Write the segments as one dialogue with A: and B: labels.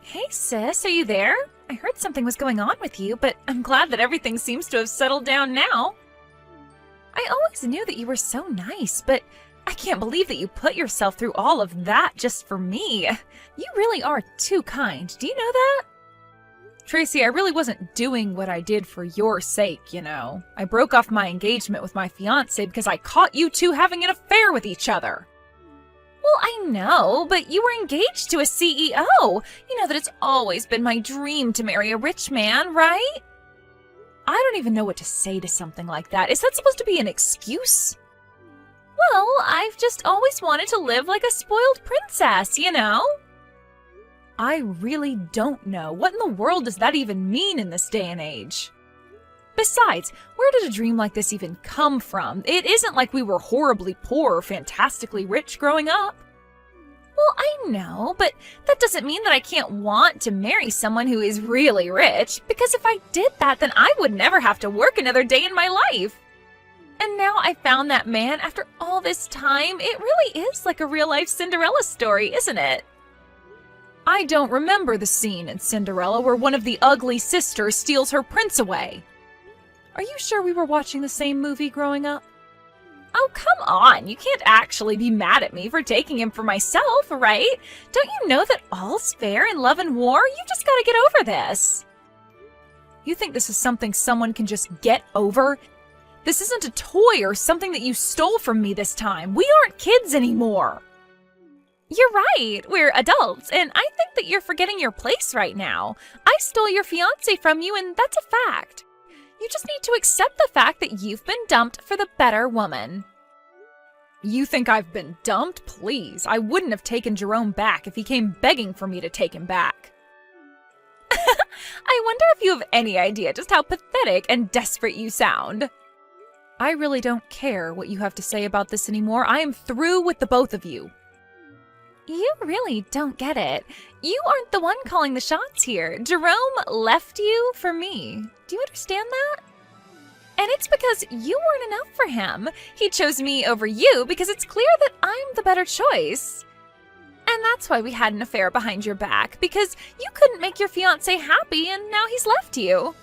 A: Hey sis, are you there? I heard something was going on with you, but I'm glad that everything seems to have settled down now. I always knew that you were so nice, but I can't believe that you put yourself through all of that just for me. You really are too kind. Do you know that? Tracy, I really wasn't doing what I did for your sake, you know. I broke off my engagement with my fiancé because I caught you two having an affair with each other. Well, I know, but you were engaged to a CEO. You know that it's always been my dream to marry a rich man, right? I don't even know what to say to something like that. Is that supposed to be an excuse? Well, I've just always wanted to live like a spoiled princess, you know? I really don't know. What in the world does that even mean in this day and age? Besides, where did a dream like this even come from? It isn't like we were horribly poor or fantastically rich growing up. Well, I know, but that doesn't mean that I can't want to marry someone who is really rich, because if I did that, then I would never have to work another day in my life. And now I found that man after all this time. It really is like a real-life Cinderella story, isn't it? I don't remember the scene in Cinderella where one of the ugly sisters steals her prince away. Are you sure we were watching the same movie growing up? Oh, come on. You can't actually be mad at me for taking him for myself, right? Don't you know that all's fair in love and war? You just gotta get over this. You think this is something someone can just get over? This isn't a toy or something that you stole from me this time. We aren't kids anymore. You're right. We're adults, and I think that you're forgetting your place right now. I stole your fiancé from you, and that's a fact. You just need to accept the fact that you've been dumped for the better woman. You think I've been dumped? Please, I wouldn't have taken Jerome back if he came begging for me to take him back. I wonder if you have any idea just how pathetic and desperate you sound. I really don't care what you have to say about this anymore. I am through with the both of you. You really don't get it. You aren't the one calling the shots here. Jerome left you for me. Do you understand that? And it's because you weren't enough for him. He chose me over you because it's clear that I'm the better choice. And that's why we had an affair behind your back, because you couldn't make your fiancé happy and now he's left you.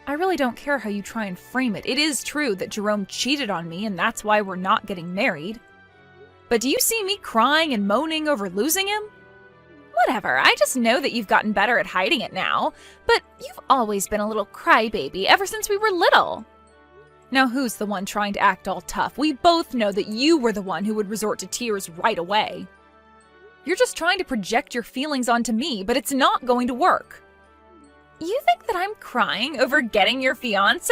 A: I really don't care how you try and frame it. It is true that Jerome cheated on me and that's why we're not getting married. But do you see me crying and moaning over losing him? Whatever, I just know that you've gotten better at hiding it now. But you've always been a little crybaby ever since we were little. Now who's the one trying to act all tough? We both know that you were the one who would resort to tears right away. You're just trying to project your feelings onto me, but it's not going to work. You think that I'm crying over getting your fiancé?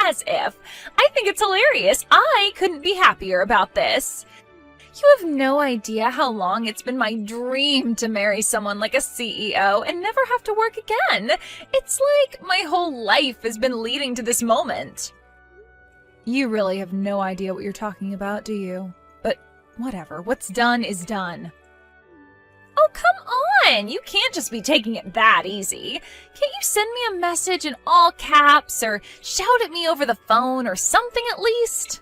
A: As if. I think it's hilarious. I couldn't be happier about this. You have no idea how long it's been my dream to marry someone like a CEO and never have to work again. It's like my whole life has been leading to this moment. You really have no idea what you're talking about, do you? But whatever, what's done is done. Oh, come on! You can't just be taking it that easy. Can't you send me a message in all caps or shout at me over the phone or something at least?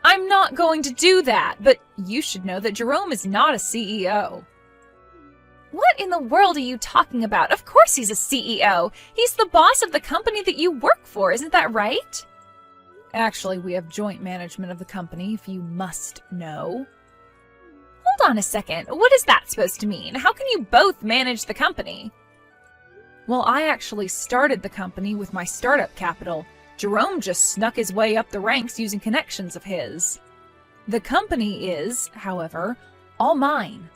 A: I'm not going to do that, but you should know that Jerome is not a CEO. What in the world are you talking about? Of course he's a CEO. He's the boss of the company that you work for, isn't that right? Actually, we have joint management of the company, if you must know. Hold on a second. What is that supposed to mean? How can you both manage the company? Well, I actually started the company with my startup capital. Jerome just snuck his way up the ranks using connections of his. The company is, however, all mine.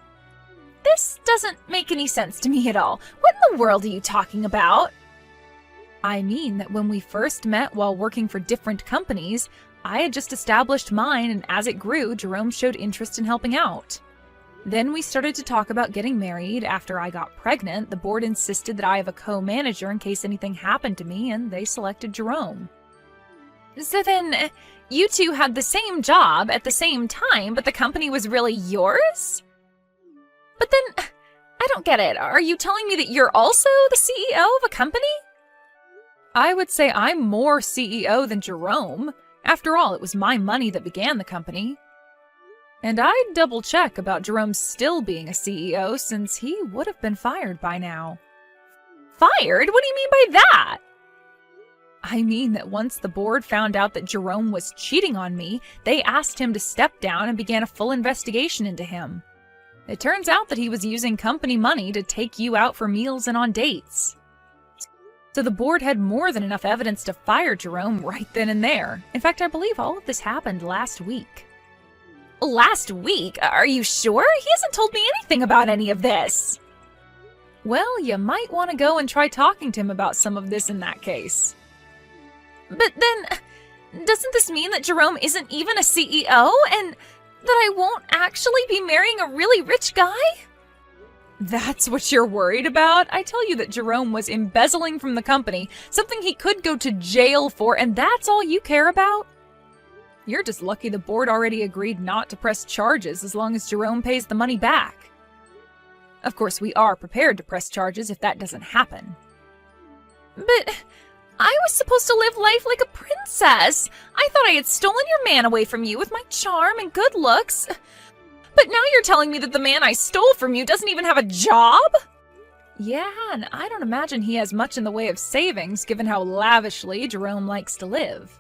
A: This doesn't make any sense to me at all. What in the world are you talking about? I mean that when we first met while working for different companies, I had just established mine, and as it grew, Jerome showed interest in helping out. Then we started to talk about getting married. After I got pregnant, the board insisted that I have a co-manager in case anything happened to me, and they selected Jerome. So then, you two had the same job at the same time, but the company was really yours? But then, I don't get it. Are you telling me that you're also the CEO of a company? I would say I'm more CEO than Jerome. After all, it was my money that began the company. And I'd double check about Jerome still being a CEO since he would have been fired by now. Fired? What do you mean by that? I mean that once the board found out that Jerome was cheating on me, they asked him to step down and began a full investigation into him. It turns out that he was using company money to take you out for meals and on dates. So the board had more than enough evidence to fire Jerome right then and there. In fact, I believe all of this happened last week. Last week? Are you sure? He hasn't told me anything about any of this. Well, you might want to go and try talking to him about some of this in that case. But then, doesn't this mean that Jerome isn't even a CEO and that I won't actually be marrying a really rich guy? That's what you're worried about? I tell you that Jerome was embezzling from the company, something he could go to jail for, and that's all you care about? You're just lucky the board already agreed not to press charges as long as Jerome pays the money back. Of course, we are prepared to press charges if that doesn't happen. But I was supposed to live life like a princess. I thought I had stolen your man away from you with my charm and good looks. But now you're telling me that the man I stole from you doesn't even have a job? Yeah, and I don't imagine he has much in the way of savings given how lavishly Jerome likes to live.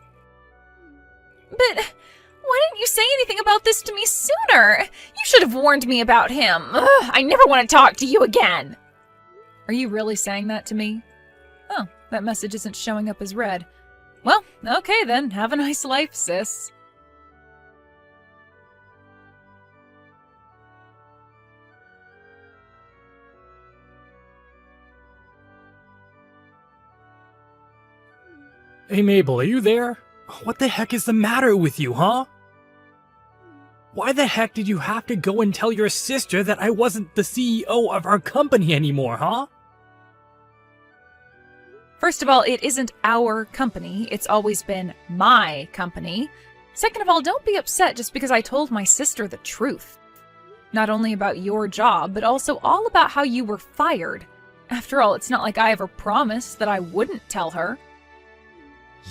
A: But why didn't you say anything about this to me sooner? You should have warned me about him. Ugh, I never want to talk to you again. Are you really saying that to me? Oh, that message isn't showing up as read. Well, okay then. Have a nice life, sis.
B: Hey Mabel, are you there? What the heck is the matter with you, huh? Why the heck did you have to go and tell your sister that I wasn't the CEO of our company anymore, huh?
A: First of all, it isn't our company. It's always been my company. Second of all, don't be upset just because I told my sister the truth. Not only about your job, but also all about how you were fired. After all, it's not like I ever promised that I wouldn't tell her.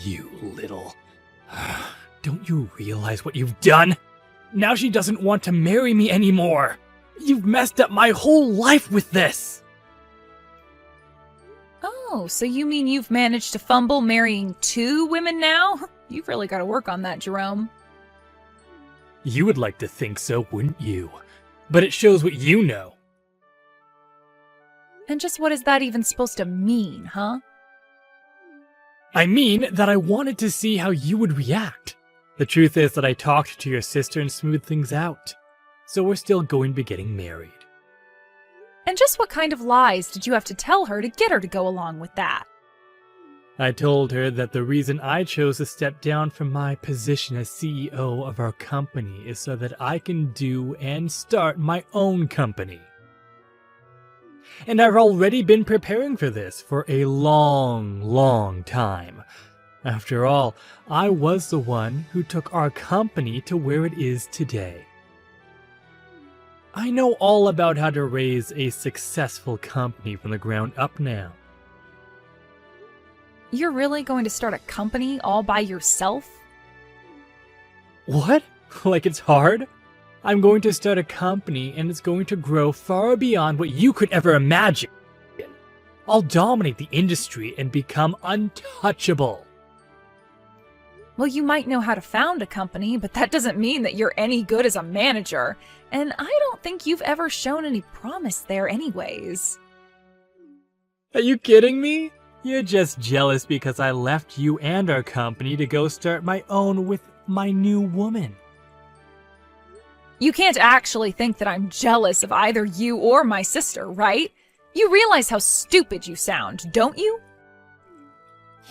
B: You little... Don't you realize what you've done? Now she doesn't want to marry me anymore. You've messed up my whole life with this.
A: Oh, so you mean you've managed to fumble marrying 2 women now? You've really got to work on that, Jerome.
B: You would like to think so, wouldn't you? But it shows what you know.
A: And just what is that even supposed to mean, huh?
B: I mean that I wanted to see how you would react. The truth is that I talked to your sister and smoothed things out. So we're still going to be getting married.
A: And just what kind of lies did you have to tell her to get her to go along with that?
B: I told her that the reason I chose to step down from my position as CEO of our company is so that I can do and start my own company. And I've already been preparing for this for a long time. After all, I was the one who took our company to where it is today. I know all about how to raise a successful company from the ground up now.
A: You're really going to start a company all by yourself?
B: What? Like it's hard? I'm going to start a company and it's going to grow far beyond what you could ever imagine. I'll dominate the industry and become untouchable.
A: Well, you might know how to found a company, but that doesn't mean that you're any good as a manager. And I don't think you've ever shown any promise there anyways.
B: Are you kidding me? You're just jealous because I left you and our company to go start my own with my new woman.
A: You can't actually think that I'm jealous of either you or my sister, right? You realize how stupid you sound, don't you?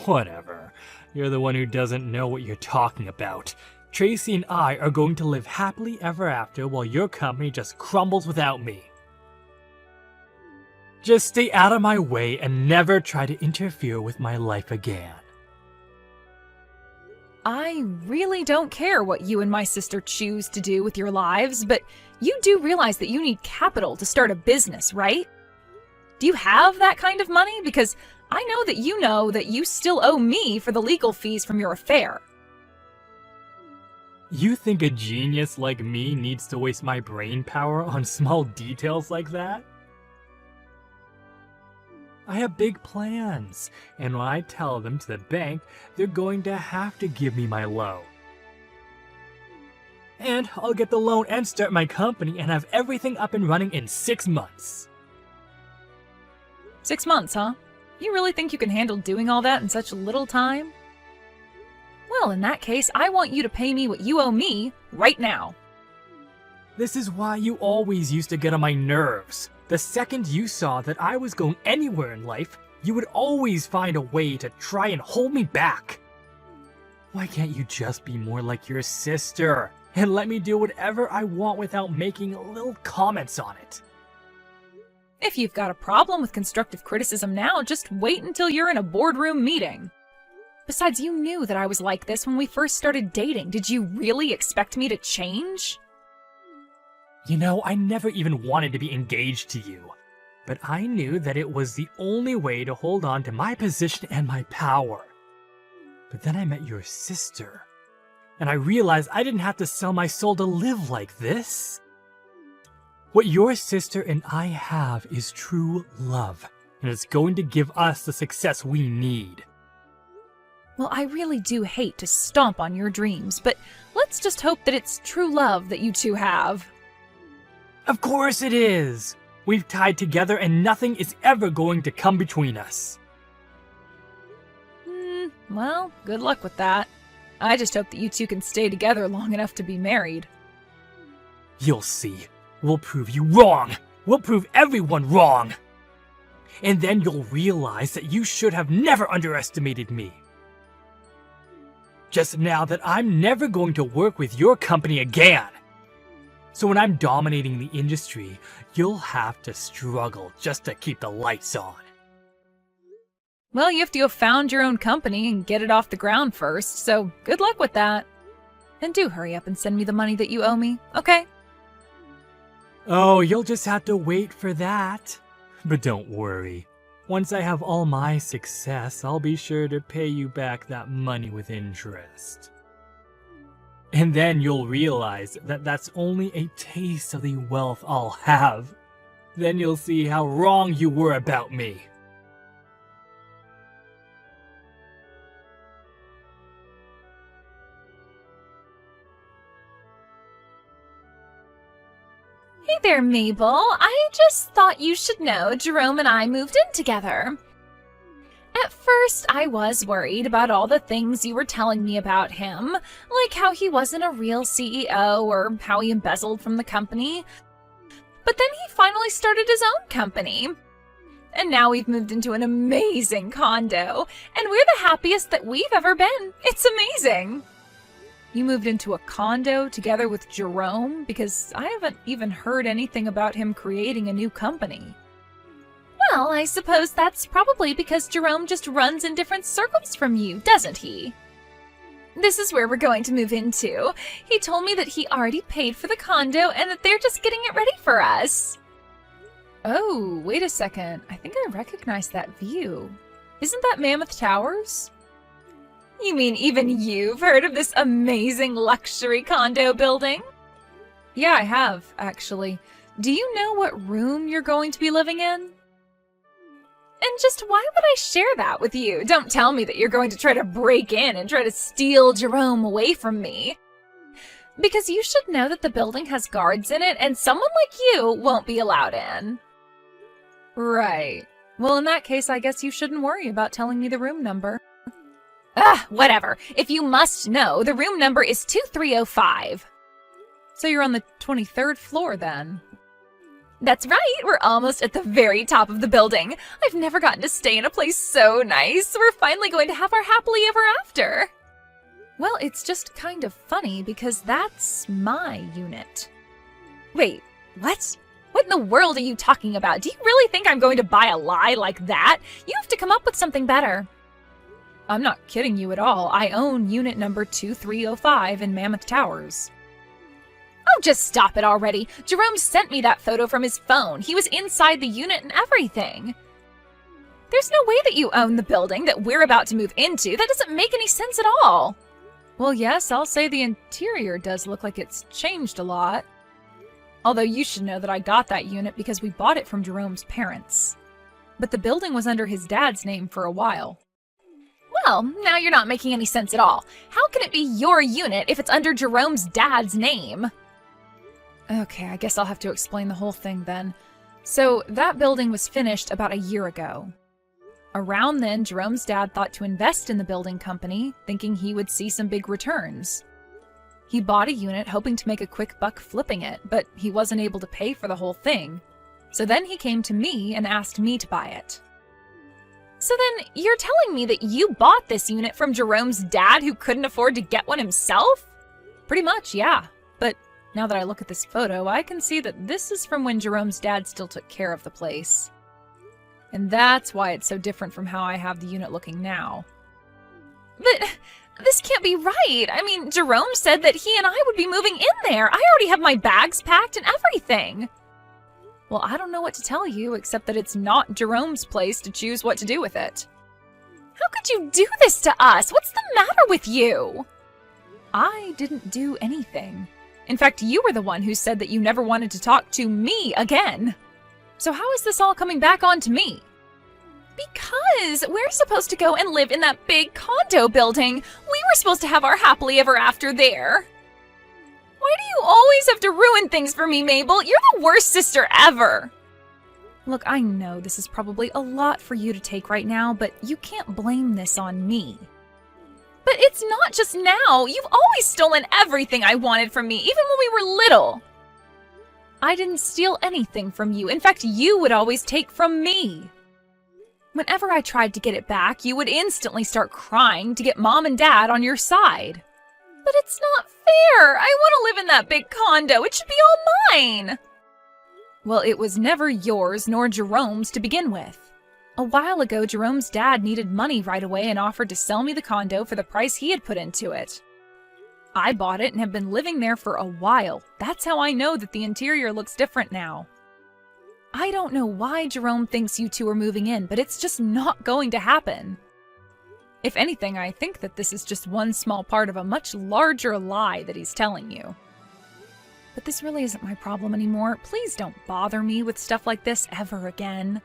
B: Whatever. You're the one who doesn't know what you're talking about. Tracy and I are going to live happily ever after while your company just crumbles without me. Just stay out of my way and never try to interfere with my life again.
A: I really don't care what you and my sister choose to do with your lives, but you do realize that you need capital to start a business, right? Do you have that kind of money? Because I know that you still owe me for the legal fees from your affair.
B: You think a genius like me needs to waste my brain power on small details like that? I have big plans, and when I tell them to the bank, they're going to have to give me my loan. And I'll get the loan and start my company and have everything up and running in 6 months.
A: 6 months, huh? You really think you can handle doing all that in such little time? Well, in that case, I want you to pay me what you owe me right now.
B: This is why you always used to get on my nerves. The second you saw that I was going anywhere in life, you would always find a way to try and hold me back. Why can't you just be more like your sister and let me do whatever I want without making little comments on it?
A: If you've got a problem with constructive criticism now, just wait until you're in a boardroom meeting. Besides, you knew that I was like this when we first started dating. Did you really expect me to change?
B: You know, I never even wanted to be engaged to you, but I knew that it was the only way to hold on to my position and my power. But then I met your sister, and I realized I didn't have to sell my soul to live like this. What your sister and I have is true love, and it's going to give us the success we need.
A: Well, I really do hate to stomp on your dreams, but let's just hope that it's true love that you two have.
B: Of course it is! We've tied together and nothing is ever going to come between us.
A: Well, good luck with that. I just hope that you two can stay together long enough to be married.
B: You'll see. We'll prove you wrong! We'll prove everyone wrong! And then you'll realize that you should have never underestimated me. Just now that I'm never going to work with your company again. So when I'm dominating the industry, you'll have to struggle just to keep the lights on.
A: Well, you have to have found your own company and get it off the ground first, so good luck with that. And do hurry up and send me the money that you owe me, okay?
B: Oh, you'll just have to wait for that. But don't worry. Once I have all my success, I'll be sure to pay you back that money with interest. And then you'll realize that that's only a taste of the wealth I'll have. Then you'll see how wrong you were about me.
A: Hey there, Mabel. I just thought you should know Jerome and I moved in together. At first, I was worried about all the things you were telling me about him, like how he wasn't a real CEO or how he embezzled from the company. But then he finally started his own company. And now we've moved into an amazing condo, and we're the happiest that we've ever been. It's amazing. You moved into a condo together with Jerome? Because I haven't even heard anything about him creating a new company. Well, I suppose that's probably because Jerome just runs in different circles from you, doesn't he? This is where we're going to move into. He told me that he already paid for the condo and that they're just getting it ready for us. Oh, wait a second. I think I recognize that view. Isn't that Mammoth Towers? You mean even you've heard of this amazing luxury condo building? Yeah, I have, actually. Do you know what room you're going to be living in? And just why would I share that with you? Don't tell me that you're going to try to break in and try to steal Jerome away from me. Because you should know that the building has guards in it and someone like you won't be allowed in. Right. Well, in that case, I guess you shouldn't worry about telling me the room number. Whatever. If you must know, the room number is 2305. So you're on the 23rd floor then? That's right, we're almost at the very top of the building. I've never gotten to stay in a place so nice. We're finally going to have our happily ever after. Well, it's just kind of funny because that's my unit. Wait, what? What in the world are you talking about? Do you really think I'm going to buy a lie like that? You have to come up with something better. I'm not kidding you at all. I own unit number 2305 in Mammoth Towers. Oh, just stop it already. Jerome sent me that photo from his phone. He was inside the unit and everything. There's no way that you own the building that we're about to move into. That doesn't make any sense at all. Well, yes, I'll say the interior does look like it's changed a lot. Although you should know that I got that unit because we bought it from Jerome's parents. But the building was under his dad's name for a while. Well, now you're not making any sense at all. How can it be your unit if it's under Jerome's dad's name? Okay, I guess I'll have to explain the whole thing then. So, that building was finished about a year ago. Around then, Jerome's dad thought to invest in the building company, thinking he would see some big returns. He bought a unit hoping to make a quick buck flipping it, but he wasn't able to pay for the whole thing. So then he came to me and asked me to buy it. So then, you're telling me that you bought this unit from Jerome's dad who couldn't afford to get one himself? Pretty much, yeah. But now that I look at this photo, I can see that this is from when Jerome's dad still took care of the place. And that's why it's so different from how I have the unit looking now. But this can't be right. I mean, Jerome said that he and I would be moving in there. I already have my bags packed and everything. Well, I don't know what to tell you, except that it's not Jerome's place to choose what to do with it. How could you do this to us? What's the matter with you? I didn't do anything. In fact, you were the one who said that you never wanted to talk to me again. So how is this all coming back onto me? Because we're supposed to go and live in that big condo building. We were supposed to have our happily ever after there. Why do you always have to ruin things for me, Mabel? You're the worst sister ever. Look, I know this is probably a lot for you to take right now, but you can't blame this on me. But it's not just now. You've always stolen everything I wanted from me, even when we were little. I didn't steal anything from you. In fact, you would always take from me. Whenever I tried to get it back, you would instantly start crying to get Mom and Dad on your side. But it's not fair. I want to live in that big condo. It should be all mine. Well, it was never yours nor Jerome's to begin with. A while ago, Jerome's dad needed money right away and offered to sell me the condo for the price he had put into it. I bought it and have been living there for a while. That's how I know that the interior looks different now. I don't know why Jerome thinks you two are moving in, but it's just not going to happen. If anything, I think that this is just one small part of a much larger lie that he's telling you. But this really isn't my problem anymore. Please don't bother me with stuff like this ever again.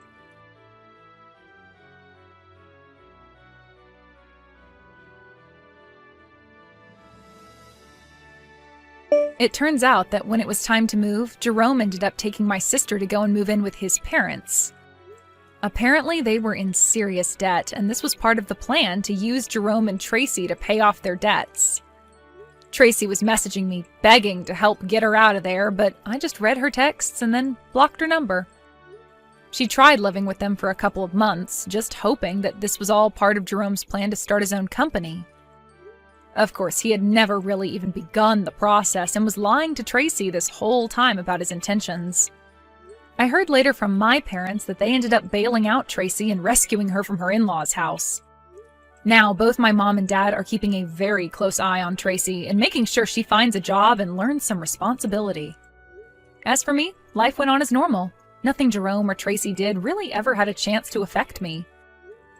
A: It turns out that when it was time to move, Jerome ended up taking my sister to go and move in with his parents. Apparently, they were in serious debt, and this was part of the plan to use Jerome and Tracy to pay off their debts. Tracy was messaging me, begging to help get her out of there, but I just read her texts and then blocked her number. She tried living with them for a couple of months, just hoping that this was all part of Jerome's plan to start his own company. Of course, he had never really even begun the process and was lying to Tracy this whole time about his intentions. I heard later from my parents that they ended up bailing out Tracy and rescuing her from her in-laws' house. Now, both my mom and dad are keeping a very close eye on Tracy and making sure she finds a job and learns some responsibility. As for me, life went on as normal. Nothing Jerome or Tracy did really ever had a chance to affect me.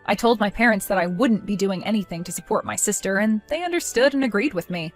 A: I told my parents that I wouldn't be doing anything to support my sister, and they understood and agreed with me.